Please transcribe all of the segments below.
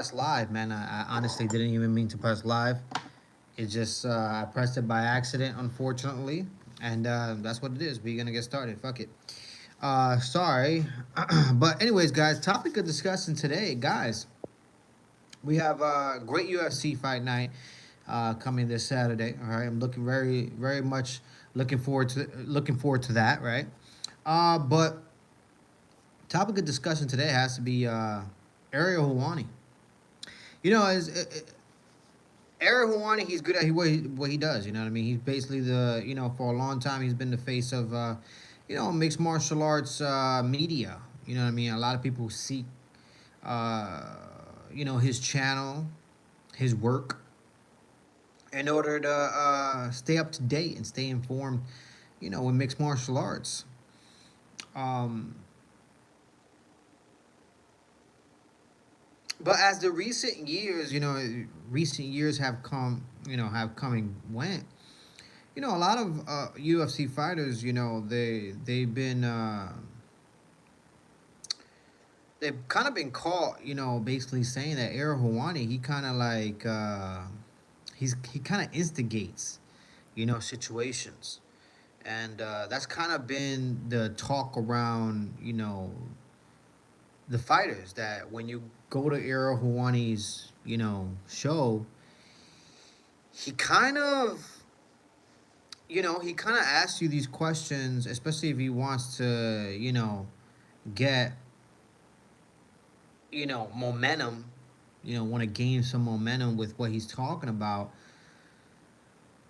Press live, man. I honestly didn't even mean to press live. It just I pressed it by accident, unfortunately, and that's what it is. We're gonna get started. Fuck it. Sorry, but anyways, guys. Topic of discussion today, guys. We have a great UFC fight night coming this Saturday. All right, I'm looking very much looking forward to that. Right. But topic of discussion today has to be Ariel Helwani. You know, as Ariel Helwani, he's good at what he does. You know what I mean? He's basically for a long time, he's been the face of, mixed martial arts media. You know what I mean? A lot of people seek, uh, his channel, his work, in order to stay up to date and stay informed, with mixed martial arts. Um, but as the recent years have come and went. A lot of UFC fighters, they've kind of been caught, basically saying that Ariel Helwani, he kind of like he kind of instigates, situations, and that's kind of been the talk around, the fighters, that when you go to Ariel Helwani's, show, he kind of asks you these questions, especially if he wants to, get, momentum, want to gain some momentum with what he's talking about.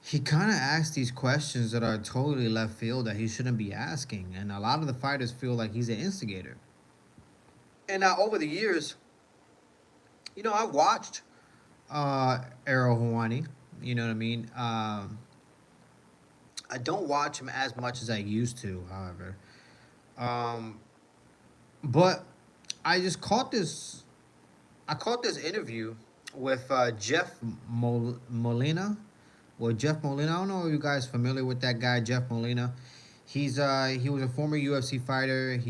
He kind of asks these questions that are totally left field that he shouldn't be asking. And a lot of the fighters feel like he's an instigator. And now over the years, I've watched Ariel Helwani. You know what I mean? I don't watch him as much as I used to, however. Um, but I just caught this. I caught this interview with Jeff Molina. Well, Jeff Molina. I don't know if you guys familiar with that guy, Jeff Molina. He was a former UFC fighter.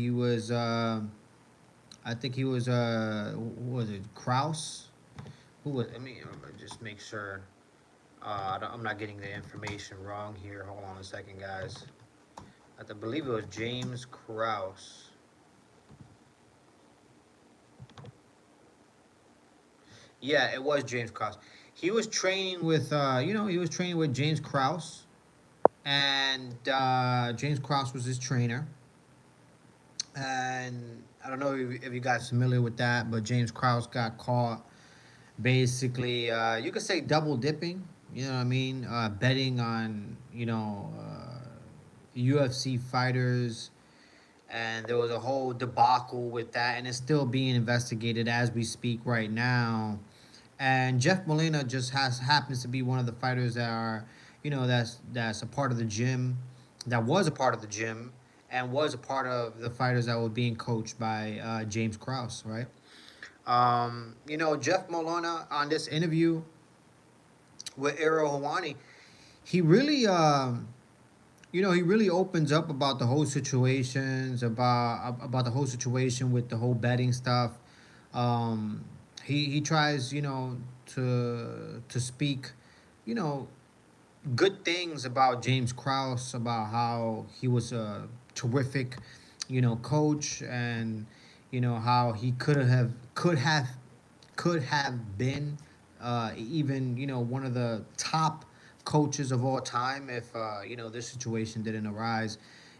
I think he was who was it, Kraus? Who was? Let me just make sure. I'm not getting the information wrong here. Hold on a second, guys. I believe it was James Krause. Yeah, it was James Krause. He was training with, he was training with James Krause, and James Krause was his trainer. And I don't know if you guys familiar with that, but James Krause got caught basically, you could say double dipping. You know what I mean? Betting on, UFC fighters, and there was a whole debacle with that, and it's still being investigated as we speak right now. And Jeff Molina just has happens to be one of the fighters that are, that's a part of the gym, that was a part of the gym, and was a part of the fighters that were being coached by James Krause, right? Jeff Molina on this interview with Ariel Helwani, he really, he really opens up about the whole situations, about the whole situation with the whole betting stuff. He tries, to speak, you know, good things about James Krause, about how he was a terrific, coach, and how he could have been even one of the top coaches of all time if this situation didn't arise.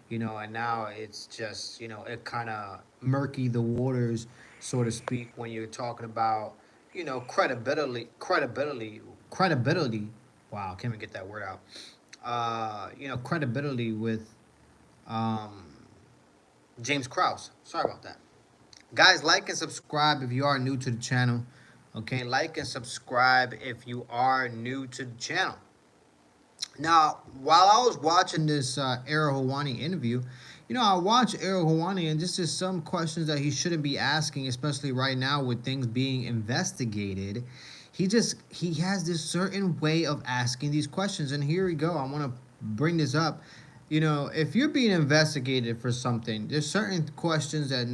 And now it's just it kind of murky the waters, so to speak, when you're talking about credibility. Wow, can't even get that word out. Credibility with um, James Krause. Sorry about that. Guys, like and subscribe if you are new to the channel. Okay, like and subscribe if you are new to the channel. Now, while I was watching this Ariel Helwani interview, I watched Ariel Helwani, and this is some questions that he shouldn't be asking, especially right now with things being investigated. He has this certain way of asking these questions, and here we go. I want to bring this up. If you're being investigated for something, there's certain questions that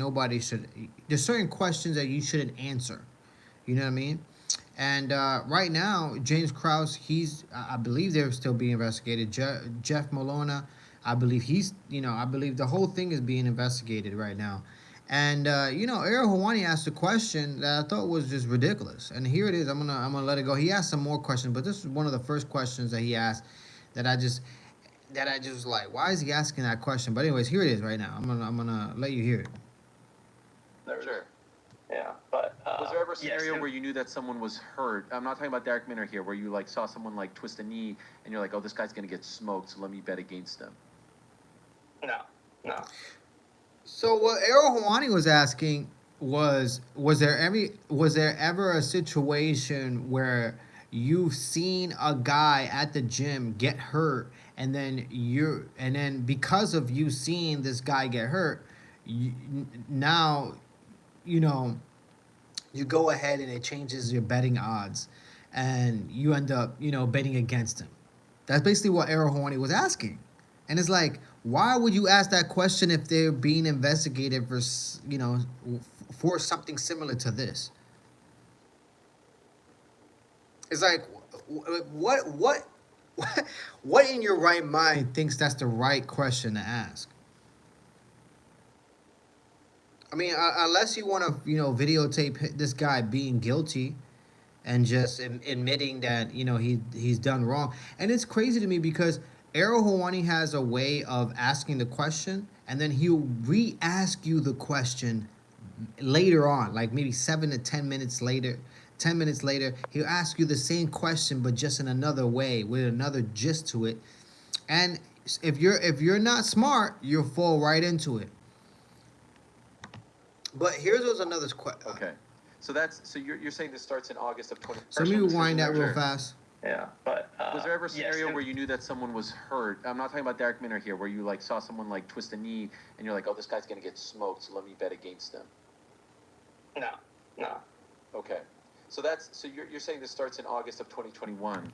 you shouldn't answer. You know what I mean? And right now, James Krause, I believe they're still being investigated. Jeff Molona, I believe I believe the whole thing is being investigated right now. And Ariel Helwani asked a question that I thought was just ridiculous. And here it is. I'm gonna let it go. He asked some more questions, but this is one of the first questions that he asked that I just was like, why is he asking that question? But anyways, here it is right now. I'm gonna let you hear it. Sure. Yeah, but Was there ever a scenario where you knew that someone was hurt? I'm not talking about Derek Minner here, where you like saw someone like twist a knee and you're like, oh, this guy's gonna get smoked, so let me bet against him. No. So what Ariel Helwani was asking was there ever a situation where you've seen a guy at the gym get hurt and then because of you seeing this guy get hurt, now you know you go ahead and it changes your betting odds and you end up betting against him. That's basically what Ariel Helwani was asking. And it's like, why would you ask that question if they're being investigated for for something similar to this? It's like, what what in your right mind thinks that's the right question to ask? I mean, unless you want to videotape this guy being guilty and just admitting that he's done wrong. And it's crazy to me because Ariel Helwani has a way of asking the question and then he'll re-ask you the question later on, like maybe 7 to 10 minutes later. 10 minutes later, he'll ask you the same question but just in another way with another gist to it. And if you're not smart, you'll fall right into it. But here's was another question. Okay. So you're saying this starts in August of 20. So let me rewind that real fast. Yeah, but was there ever a scenario where you knew that someone was hurt? I'm not talking about Derek Minner here, where you like saw someone like twist a knee and you're like, oh, this guy's gonna get smoked, so let me bet against him. No. Okay. So you're saying this starts in August of 2021.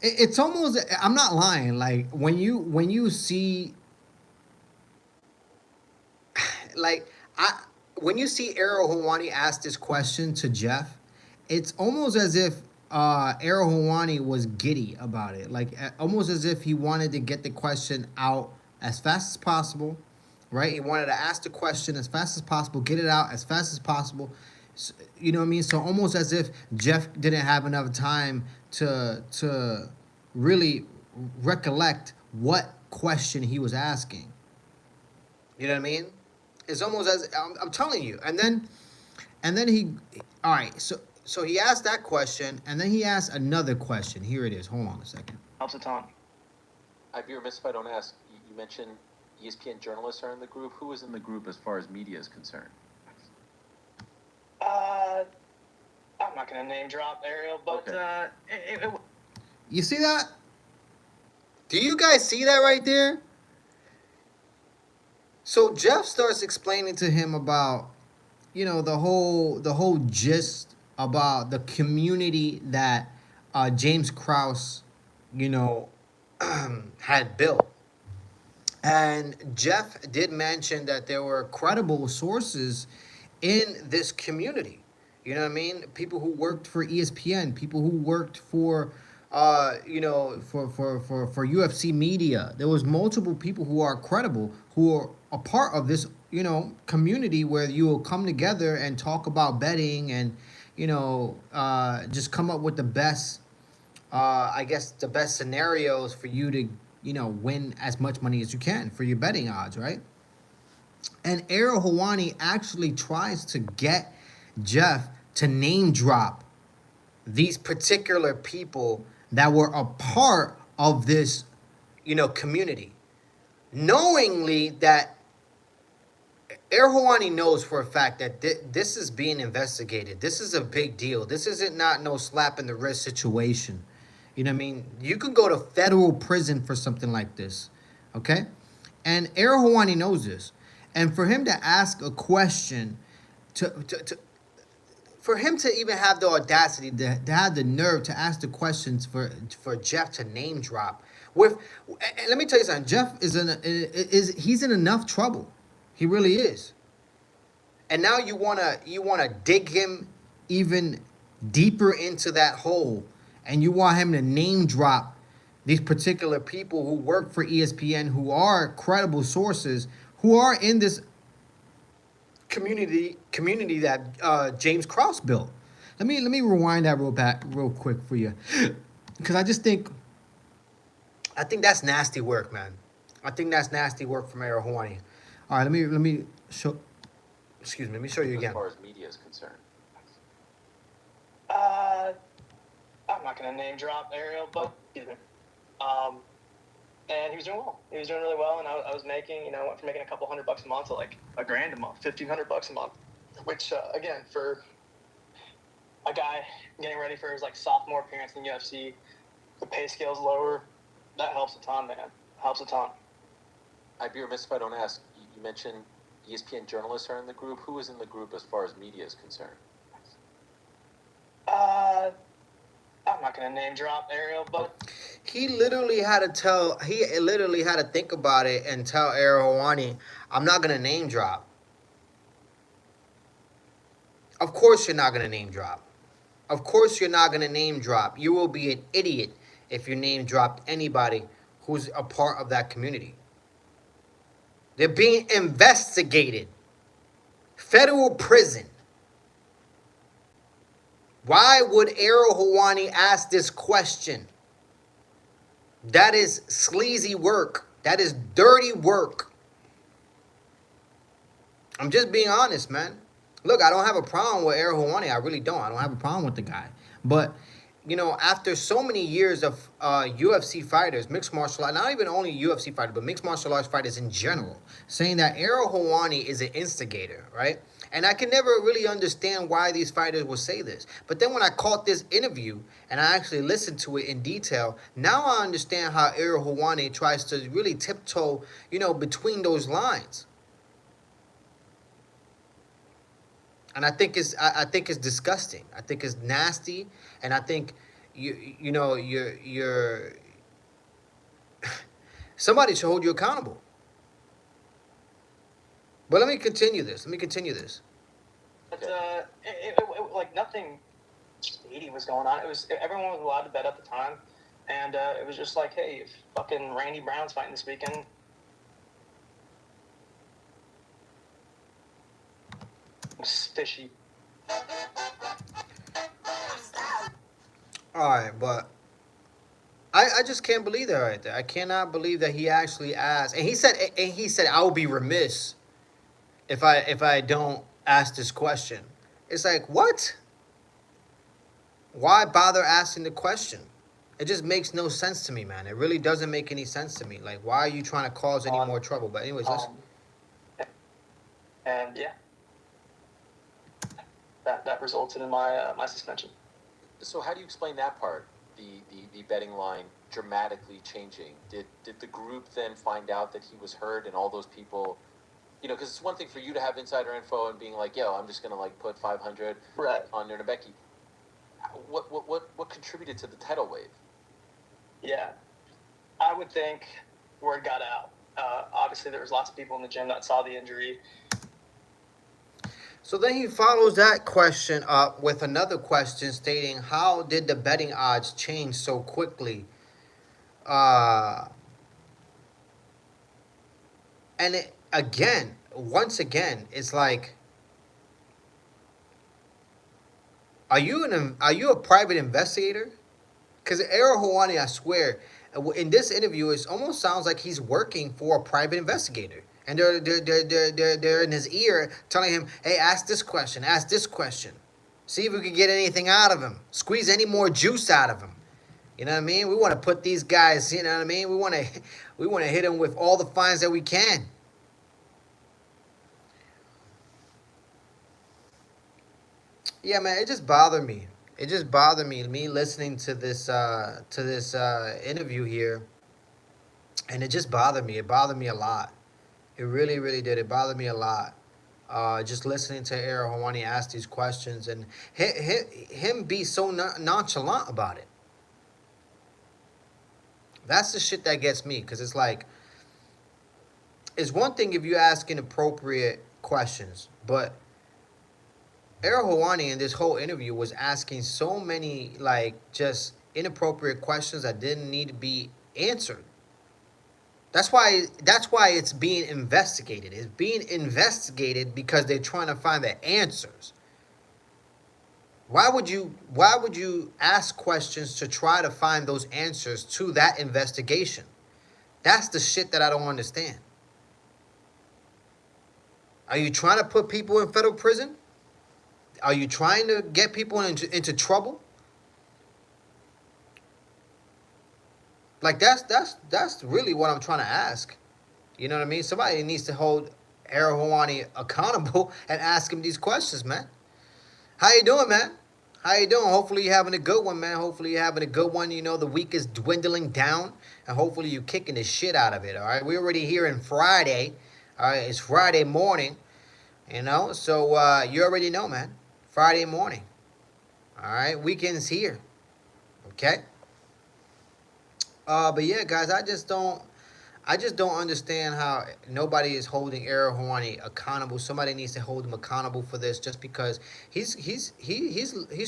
It's almost. I'm not lying. Like when you see, like when you see Ariel Helwani ask this question to Jeff, it's almost as if Ariel Helwani was giddy about it. Like almost as if he wanted to get the question out as fast as possible, right? He wanted to ask the question as fast as possible, get it out as fast as possible. You know what I mean? So almost as if Jeff didn't have enough time to really recollect what question he was asking. You know what I mean? It's almost as I'm telling you. And then all right. So he asked that question, and then he asked another question. Here it is. Hold on a second. Helps a ton. I'd be remiss if I don't ask. You mentioned ESPN journalists are in the group. Who is in the group as far as media is concerned? I'm not gonna name drop Ariel, but okay. You see that? Do you guys see that right there? So Jeff starts explaining to him about, the whole gist about the community that James Krause, had built. And Jeff did mention that there were credible sources in this community. You know what I mean? People who worked for ESPN, people who worked for for UFC media. There was multiple people who are credible, who are a part of this, community where you will come together and talk about betting and, just come up with the best, I guess, the best scenarios for you to, win as much money as you can for your betting odds, right? And Ariel Helwani actually tries to get Jeff to name drop these particular people that were a part of this, community, knowingly that Ariel Helwani knows for a fact that this is being investigated. This is a big deal. This isn't not no slap in the wrist situation. You know what I mean? You could go to federal prison for something like this, okay? And Ariel Helwani knows this. And for him to ask a question, for him to even have the audacity to have the nerve to ask the questions for Jeff to name drop with, and let me tell you something. Jeff he's in enough trouble. He really is. And now you wanna dig him even deeper into that hole, and you want him to name drop these particular people who work for ESPN, who are credible sources, who are in this community that James Cross built. Let me rewind that real quick for you, because I think that's nasty work, man. I think that's nasty work from Ariel Helwani. All right, let me show. Excuse me. Let me show you As again. far as media is concerned. I'm not gonna name drop Ariel, but excuse me. And he was doing well. He was doing really well, and I was making, went from making a couple $100 a month to like $1,000 a month, $1,500 a month, which again for a guy getting ready for his like sophomore appearance in the UFC, the pay scale's lower. That helps a ton, man. Helps a ton. I'd be remiss if I don't ask. You mentioned ESPN journalists are in the group. Who is in the group as far as media is concerned? I'm not gonna name drop Ariel, but He literally had to think about it and tell Ariel Helwani, I'm not gonna name drop. Of course you're not gonna name drop. Of course you're not gonna name drop. You will be an idiot if you name drop anybody who's a part of that community. They're being investigated. Federal prison. Why would Ariel Helwani ask this question? That is sleazy work. That is dirty work. I'm just being honest, man. Look, I don't have a problem with Ariel Helwani. I really don't. I don't have a problem with the guy. But, after so many years of UFC fighters, mixed martial arts, not even only UFC fighters, but mixed martial arts fighters in general, saying that Ariel Helwani is an instigator, right? And I can never really understand why these fighters will say this. But then when I caught this interview and I actually listened to it in detail, now I understand how Ariel Helwani tries to really tiptoe, between those lines. And I think it's disgusting. I think it's nasty, and I think you're somebody should hold you accountable. But let me continue this. But like nothing shady was going on. It was everyone was allowed to bet at the time, and it was just like, hey, if fucking Randy Brown's fighting this weekend. It's fishy. All right, but I just can't believe that right there. I cannot believe that he actually asked, and he said I will be remiss if I don't ask this question. It's like, what? Why bother asking the question? It just makes no sense to me, man. It really doesn't make any sense to me. Like, why are you trying to cause any more trouble? But anyways, let's. And yeah, that resulted in my suspension. So how do you explain that part? The betting line dramatically changing. Did the group then find out that he was hurt, and all those people, because it's one thing for you to have insider info and being like, yo, I'm just gonna like put 500 right on Nurnebeki. What contributed to the tidal wave? Yeah, I would think word got out. Obviously, there was lots of people in the gym that saw the injury. So then he follows that question up with another question stating, how did the betting odds change so quickly? And once again, it's like, are you a private investigator? Because Ariel Helwani, I swear, in this interview, it almost sounds like he's working for a private investigator. And they're in his ear telling him, hey, ask this question. See if we can get anything out of him. Squeeze any more juice out of him. You know what I mean? We want to put these guys, you know what I mean? We want to hit them with all the fines that we can. Yeah, man, it just bothered me. Me listening to this interview here, and it just bothered me. It bothered me a lot. It really, really did. It bothered me a lot. Just listening to Ariel Helwani ask these questions and him be so nonchalant about it. That's the shit that gets me, because it's like, it's one thing if you ask inappropriate questions, but Ariel Helwani in this whole interview was asking so many like just inappropriate questions that didn't need to be answered. That's why it's being investigated. It's being investigated because they're trying to find the answers. Why would you ask questions to try to find those answers to that investigation? That's the shit that I don't understand. Are you trying to put people in federal prison? Are you trying to get people into trouble? Like that's really what I'm trying to ask. You know what I mean? Somebody needs to hold Ariel Helwani accountable and ask him these questions, man. How you doing, man? How you doing? Hopefully you're having a good one, man. Hopefully you're having a good one. You know the week is dwindling down, and hopefully you're kicking the shit out of it. All right, we're already here in Friday. All right, it's Friday morning. You know, so you already know, man. Friday morning. All right, weekend's here. Okay. But yeah, guys, I just don't understand how nobody is holding Ariel Helwani accountable. Somebody needs to hold him accountable for this, just because he's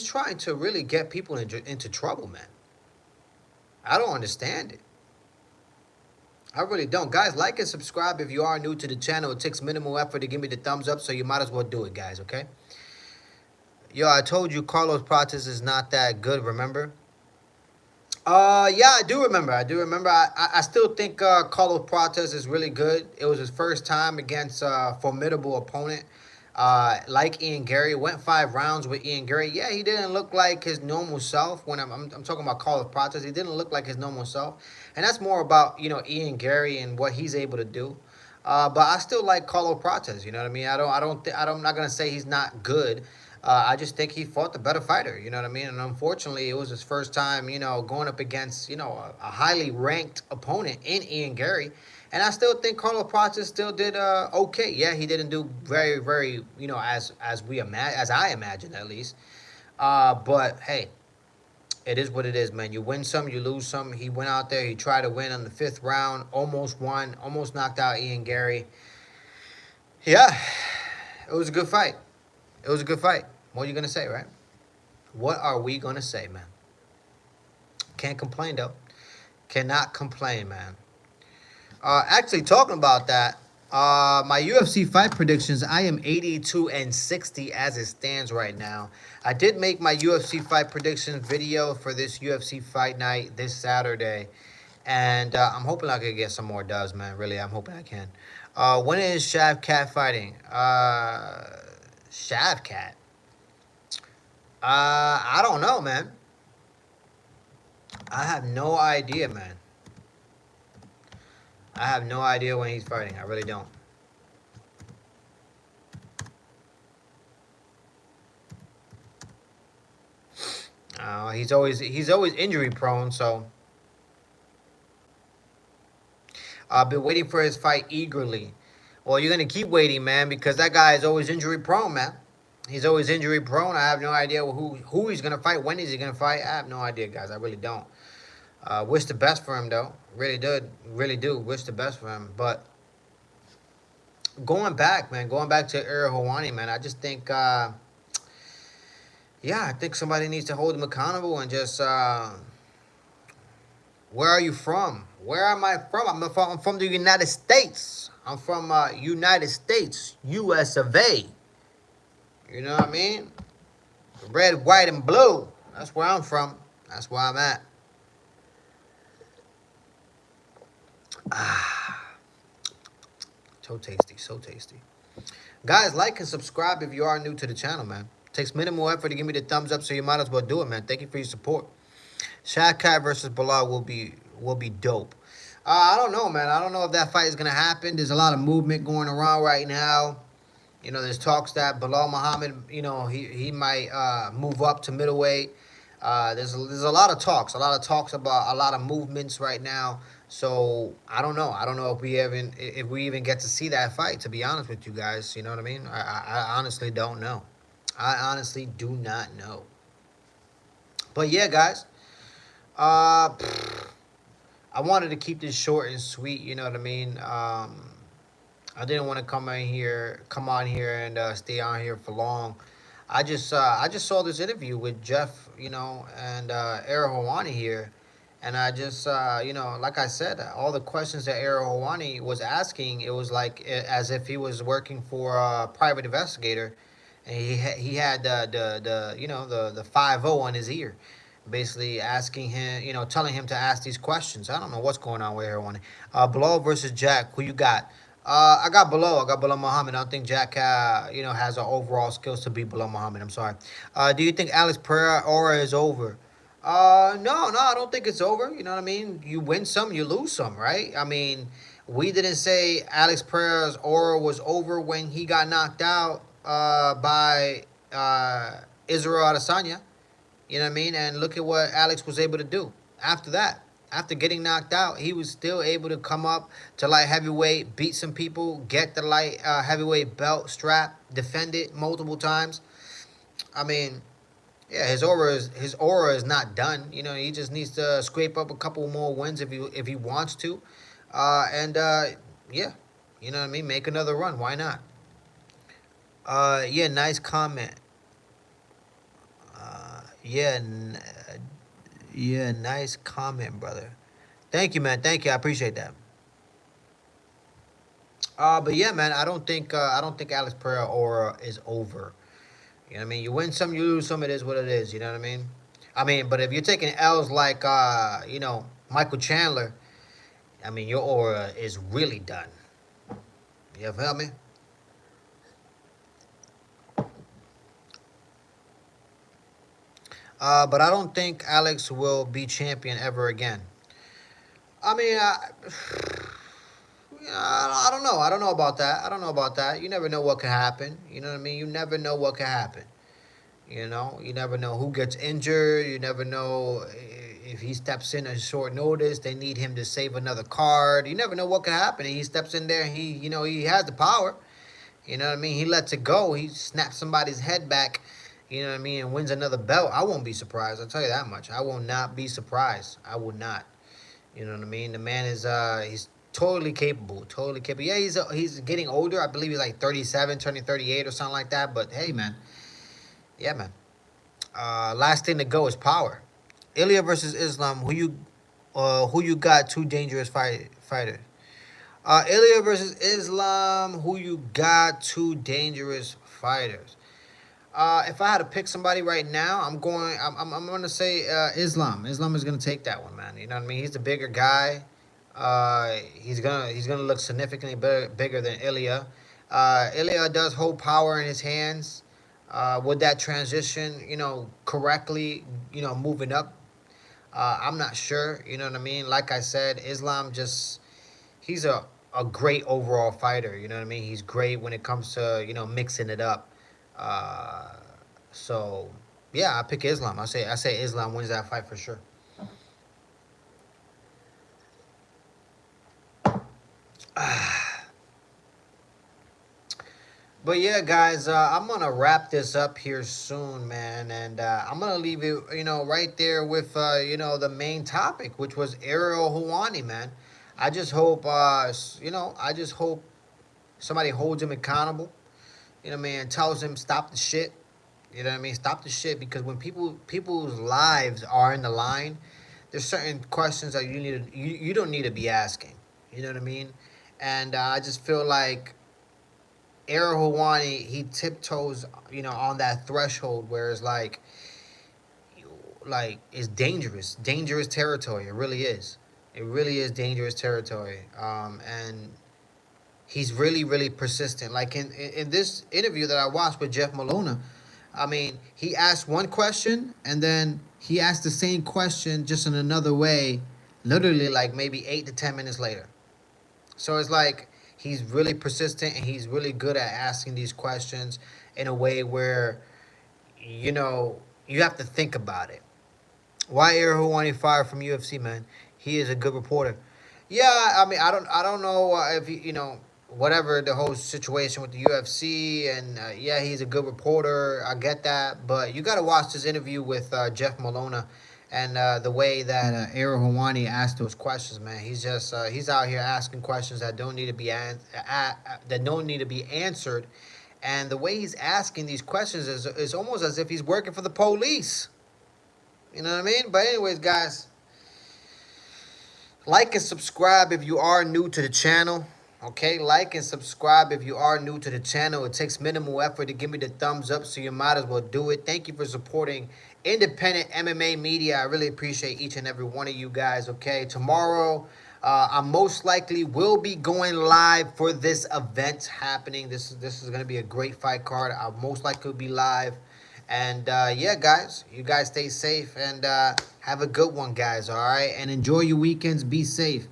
trying to really get people into trouble, man. I don't understand it. I really don't. Guys, like and subscribe if you are new to the channel. It takes minimal effort to give me the thumbs up, so you might as well do it, guys, okay? Yo, I told you Carlos Prates is not that good, remember? Yeah, I do remember. I do remember. I still think Carlos Prates is really good. It was his first time against a formidable opponent. Like Ian Gary, went 5 rounds with Ian Gary. Yeah, he didn't look like his normal self. When I'm talking about Carlos Prates, he didn't look like his normal self, and that's more about Ian Gary and what he's able to do. But I still like Carlos Prates. You know what I mean? I'm not gonna say he's not good. I just think he fought the better fighter. You know what I mean? And unfortunately, it was his first time, going up against, a highly ranked opponent in Ian Gary. And I still think Carlos Prates still did okay. Yeah, he didn't do very, very, as I imagined at least. But hey, it is what it is, man. You win some, you lose some. He went out there, he tried to win on the 5th round, almost won, almost knocked out Ian Gary. Yeah, it was a good fight. It was a good fight. What are you gonna say, right? What are we gonna say, man? Can't complain though. Cannot complain, man. Actually, talking about that, my UFC fight predictions. I am 82-60 as it stands right now. I did make my UFC fight predictions video for this UFC fight night this Saturday, and I'm hoping I can get some more dubs, man. Really, I'm hoping I can. When is Shavkat fighting? Shavkat. I don't know, man. I have no idea, man. I have no idea when he's fighting. I really don't. He's always injury prone, so I've been waiting for his fight eagerly. Well, you're gonna keep waiting, man, because that guy is always injury prone, man. He's always injury prone. I have no idea who he's gonna fight. When is he gonna fight? I have no idea, guys. I really don't. Wish the best for him, though. Really do. Wish the best for him. But going back, man, going back to Ariel Helwani, man, I just think, yeah, I think somebody needs to hold him accountable and just, where are you from? Where am I from? I'm from the United States. I'm from United States, US of A. You know what I mean? Red, white, and blue. That's where I'm from. That's where I'm at. Ah, so tasty, so tasty. Guys, like and subscribe if you are new to the channel, man. It takes minimal effort to give me the thumbs up, so you might as well do it, man. Thank you for your support. Shavkat versus Bilal will be dope. I don't know, man. I don't know if that fight is gonna happen. There's a lot of movement going around right now. There's talks that Bilal Muhammad, he might move up to middleweight. There's a lot of talks, about a lot of movements right now. So I don't know. I don't know if we even get to see that fight. To be honest with you guys, you know what I mean. I honestly don't know. I honestly do not know. But yeah, guys. Uh, I wanted to keep this short and sweet. You know what I mean. I didn't want to come on here and stay on here for long. I just saw this interview with Jeff, and Ariel Helwani here, and I just like I said, all the questions that Ariel Helwani was asking, it was like as if he was working for a private investigator, and he had the 50 on his ear, basically asking him, telling him to ask these questions. I don't know what's going on with Helwani. Bilal versus Jack, who you got? I got below. I got below Muhammad. I don't think Jack, has an overall skills to be below Muhammad. I'm sorry. Do you think Alex Pereira aura is over? No, I don't think it's over. You know what I mean? You win some, you lose some, right? I mean, we didn't say Alex Pereira's aura was over when he got knocked out by Israel Adesanya. You know what I mean? And look at what Alex was able to do after that. After getting knocked out, he was still able to come up to light heavyweight, beat some people, get the light heavyweight belt strap, defend it multiple times. I mean, yeah, his aura is not done. He just needs to scrape up a couple more wins if he wants to, and yeah, you know what I mean. Make another run. Why not? Yeah, nice comment. Yeah, yeah, nice comment, brother. Thank you, man. Thank you. I appreciate that. But yeah, man, I don't think Alex Pereira aura is over. You know what I mean? You win some, you lose some. It is what it is. You know what I mean? But if you're taking L's like Michael Chandler, I mean your aura is really done. You feel me? But I don't think Alex will be champion ever again. I mean, I don't know. I don't know about that. I don't know about that. You never know what could happen. You know what I mean? You never know what could happen. You never know who gets injured. You never know if he steps in at short notice. They need him to save another card. You never know what could happen. And he steps in there. And he has the power. You know what I mean? He lets it go. He snaps somebody's head back. You know what I mean? And wins another belt. I won't be surprised. I'll tell you that much. I will not be surprised. I will not. You know what I mean? The man is he's totally capable. Totally capable. Yeah, he's getting older. I believe he's like 37, turning 38 or something like that. But hey, man. Yeah, man. Last thing to go is power. Ilya versus Islam. Who you got? Two dangerous fighters. Ilya versus Islam. Who you got? Two dangerous fighters. If I had to pick somebody right now, I'm gonna say Islam. Islam is gonna take that one, man. You know what I mean? He's the bigger guy. He's gonna look significantly bigger than Ilya. Ilya does hold power in his hands. Would that transition, correctly, moving up? I'm not sure. You know what I mean? Like I said, Islam just he's a great overall fighter. You know what I mean? He's great when it comes to mixing it up. Uh, so yeah, I pick Islam. I say Islam wins that fight for sure. But yeah, guys, I'm gonna wrap this up here soon, man, and I'm gonna leave it, right there with, the main topic, which was Ariel Helwani, man. I just hope somebody holds him accountable. Man, tells him stop the shit. You know what I mean? Stop the shit because when people's lives are in the line, there's certain questions that you don't need to be asking. You know what I mean? And I just feel like Ariel Helwani, he tiptoes, on that threshold where it's like it's dangerous territory. It really is. It really is dangerous territory. And he's really, really persistent. Like in this interview that I watched with Jeff Malona, I mean, he asked one question and then he asked the same question just in another way, literally like maybe 8 to 10 minutes later. So it's like he's really persistent and he's really good at asking these questions in a way where, you have to think about it. Why Ariel Helwani fired from UFC, man? He is a good reporter. Yeah, I mean, I don't know if whatever the whole situation with the UFC, and yeah, he's a good reporter. I get that, but you got to watch this interview with Jeff Malona, and the way that Ariel Helwani asked those questions, man. He's out here asking questions that don't need to be that don't need to be answered, And the way he's asking these questions is almost as if he's working for the police. You know what I mean? But anyways, guys, like and subscribe if you are new to the channel. Okay, like and subscribe if you are new to the channel. It takes minimal effort to give me the thumbs up, so you might as well do it. Thank you for supporting independent MMA media. I really appreciate each and every one of you guys. Okay, tomorrow I most likely will be going live for this event happening. This is gonna be a great fight card. I'll most likely be live. And yeah, guys, you guys stay safe and have a good one, guys. All right, and enjoy your weekends. Be safe.